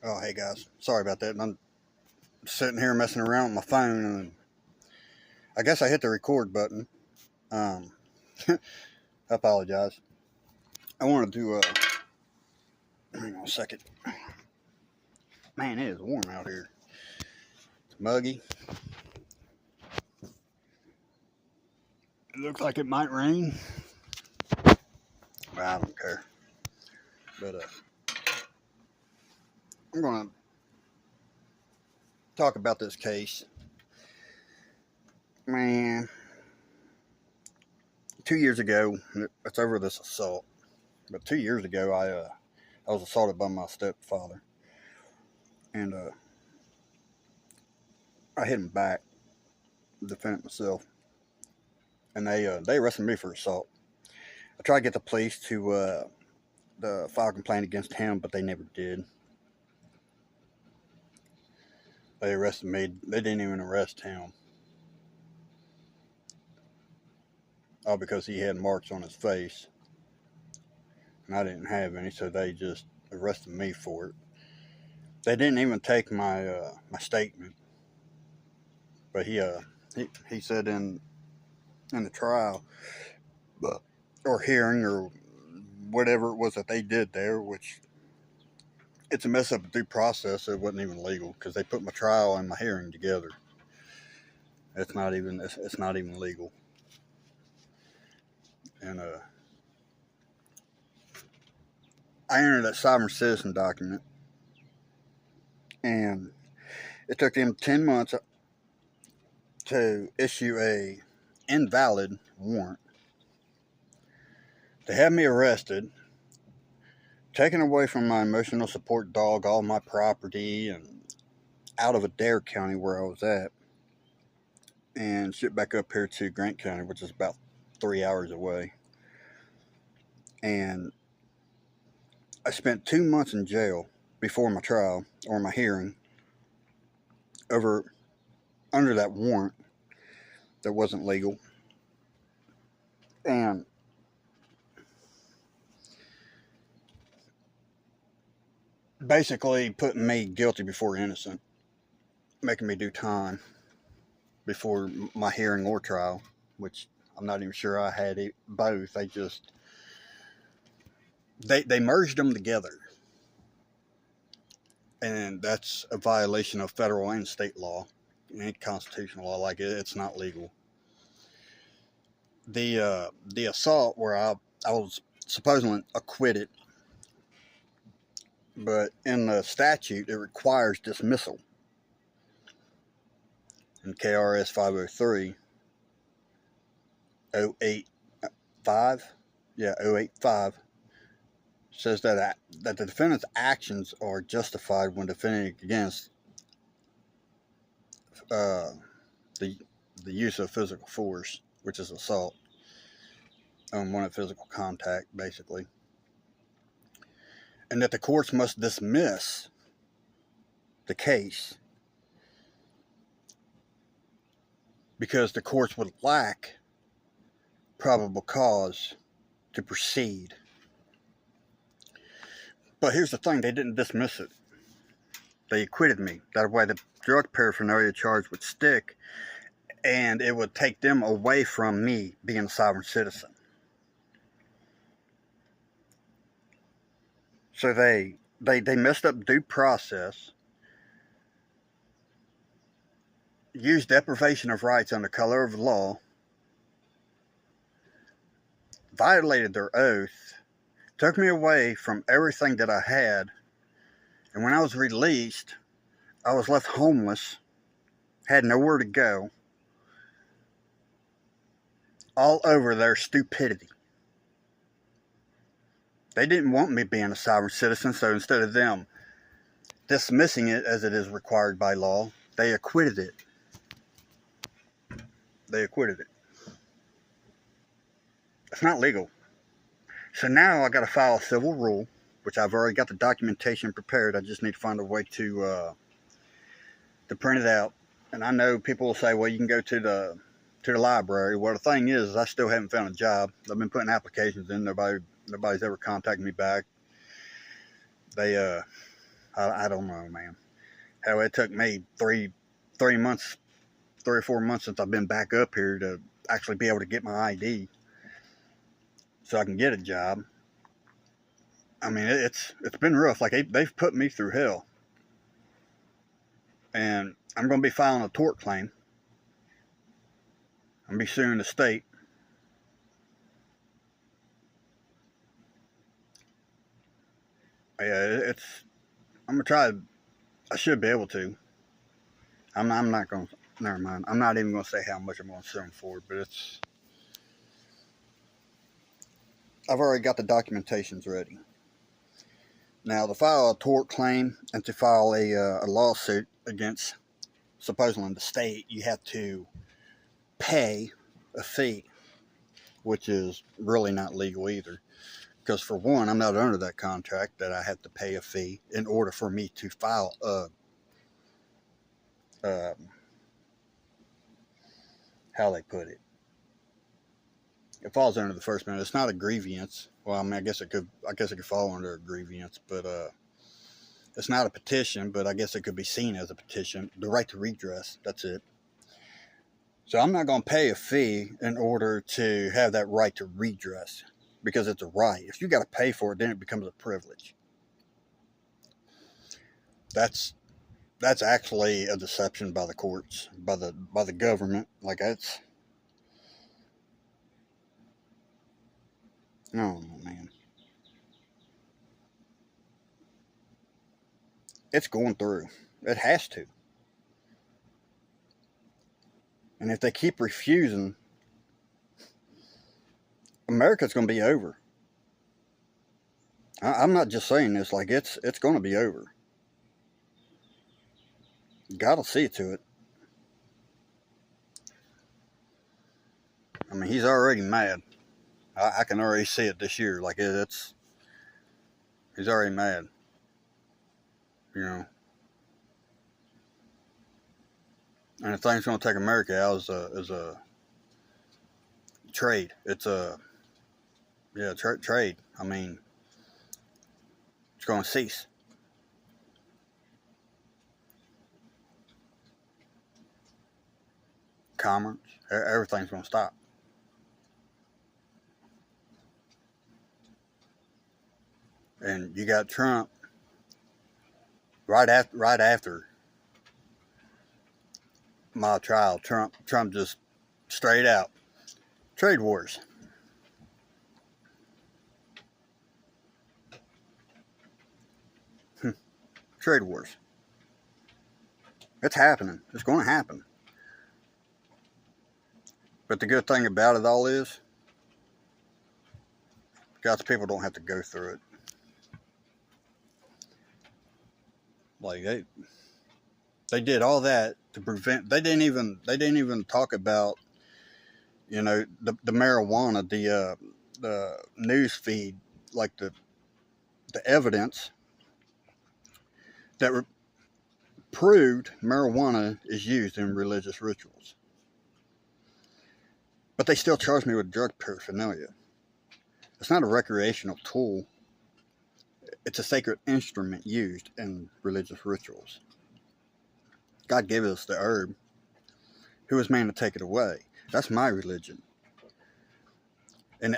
Oh, hey guys, sorry about that. I'm sitting here messing around with my phone, and I guess I hit the record button. Um, I apologize. I wanted to, hang on a second. Man, it is warm out here. It's muggy. It looks like it might rain. Well, I don't care. But I'm going to talk about this case. Man, 2 years ago, it's over this assault. But 2 years ago, I was assaulted by my stepfather, and I hit him back, defended myself, and they arrested me for assault. I tried to get the police to file a complaint against him, but they never did. They arrested me. They didn't even arrest him. All because he had marks on his face, and I didn't have any, so they just arrested me for it. They didn't even take my statement, but he said in the trial, or hearing, or whatever it was that they did there, which it's a mess up of due process. So it wasn't even legal because they put my trial and my hearing together. It's not even legal. And I entered that sovereign citizen document, and it took them 10 months to issue a invalid warrant. They had me arrested, taken away from my emotional support dog, all my property, and out of Adair County where I was at, and shipped back up here to Grant County, which is about 3 hours away. And I spent 2 months in jail before my trial or my hearing under that warrant that wasn't legal. And basically putting me guilty before innocent, making me do time before my hearing or trial, which I'm not even sure I had both. They merged them together, and that's a violation of federal and state law and constitutional law. Like, it's not legal. The assault where I was supposedly acquitted, but in the statute it requires dismissal. In KRS 503 085, 085, says that the defendant's actions are justified when defending against the use of physical force, which is assault, unwanted physical contact, basically, and that the courts must dismiss the case because the courts would lack probable cause to proceed. But here's the thing, they didn't dismiss it. They acquitted me. That way the drug paraphernalia charge would stick, and it would take them away from me being a sovereign citizen. So they messed up due process, used deprivation of rights under color of law, violated their oath, took me away from everything that I had, and when I was released, I was left homeless, had nowhere to go, all over their stupidity. They didn't want me being a sovereign citizen, so instead of them dismissing it as it is required by law, they acquitted it. It's not legal. So now I got to file a civil rule, which I've already got the documentation prepared. I just need to find a way to print it out. And I know people will say, well, you can go to the library. Well, the thing is I still haven't found a job. I've been putting applications in. Nobody's ever contacted me back. They I don't know, man. Hell, it took me 3 months, 3 or 4 months since I've been back up here to actually be able to get my ID so I can get a job. I mean, it's been rough. Like they've put me through hell, and I'm going to be filing a tort claim. I'm going to be suing the state. Yeah, I'm gonna try. I should be able to. I'm not gonna. Never mind. I'm not even gonna say how much I'm gonna sue them for, but it's. I've already got the documentations ready. Now, to file a tort claim and to file a lawsuit against supposedly the state, you have to pay a fee, which is really not legal either. Because for one, I'm not under that contract that I have to pay a fee in order for me to file how they put it. It falls under the First Amendment. It's not a grievance. Well, I mean, I guess it could fall under a grievance, but it's not a petition. But I guess it could be seen as a petition. The right to redress. That's it. So I'm not going to pay a fee in order to have that right to redress because it's a right. If you got to pay for it, then it becomes a privilege. That's actually a deception by the courts, by the government. Like that's. No, man. It's going through. It has to. And if they keep refusing, America's going to be over. I'm not just saying this. Like it's going to be over. God will see to it. I mean, he's already mad. I can already see it this year. Like he's already mad. You know. And the thing's going to take America out is a trade. It's a trade. I mean, it's going to cease. Commerce, everything's going to stop. And you got Trump right after my trial. Trump just straight out trade wars. Trade wars. It's happening. It's going to happen. But the good thing about it all is, God's people don't have to go through it. Like they did all that to prevent. They didn't even talk about, you know, the marijuana, the news feed, like the evidence that proved marijuana is used in religious rituals. But they still charge me with drug paraphernalia. It's not a recreational tool. It's a sacred instrument used in religious rituals. God gave us the herb. Who is man to take it away? That's my religion. And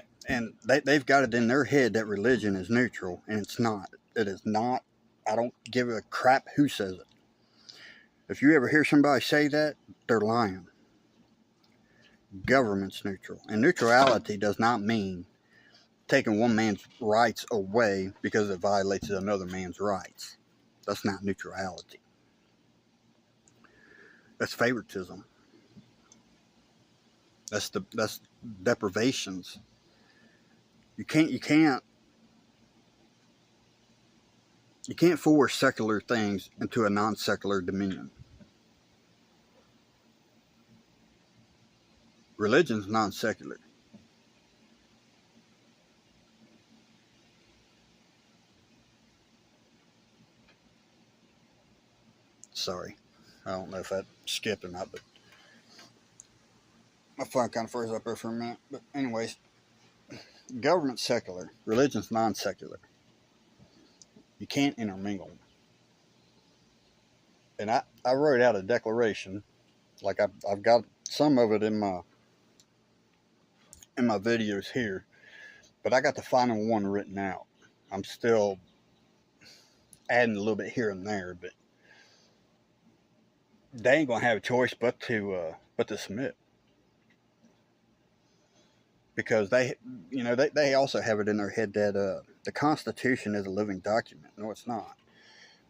they've got it in their head that religion is neutral, and it's not. It is not. I don't give a crap who says it. If you ever hear somebody say that, they're lying. Government's neutral. And neutrality does not mean taking one man's rights away because it violates another man's rights. That's not neutrality. That's favoritism. That's deprivations. You can't force secular things into a non-secular dominion. Religion's non-secular. Sorry. I don't know if that skipped or not, but my phone kind of froze up there for a minute. But anyways, government's secular. Religion's non-secular. You can't intermingle them. And I wrote out a declaration. Like I've got some of it in my videos here, but I got the final one written out. I'm still adding a little bit here and there, but they ain't gonna have a choice but to submit, because they also have it in their head that the Constitution is a living document. No, it's not.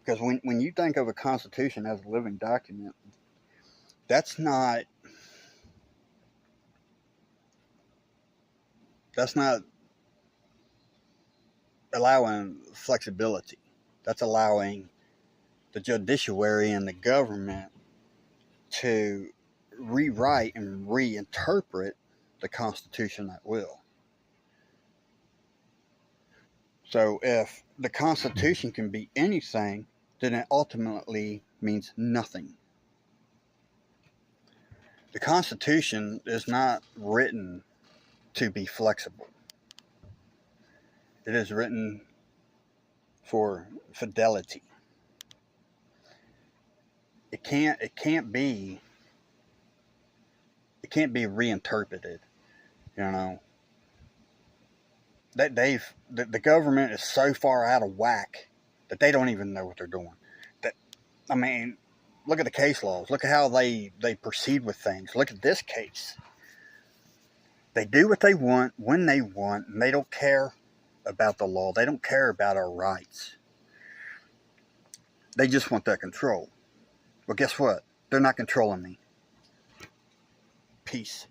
Because when you think of a Constitution as a living document, that's not allowing flexibility. That's allowing the judiciary and the government to rewrite and reinterpret the Constitution at will. So if the Constitution can be anything, then it ultimately means nothing. The Constitution is not written to be flexible. It is written for fidelity. It can't be reinterpreted. You know, that the government is so far out of whack that they don't even know what they're doing. That I mean, look at the case laws. Look at how they proceed with things. Look at this case. They do what they want when they want, and they don't care about the law. They don't care about our rights. They just want that control. Well, guess what? They're not controlling me. Peace.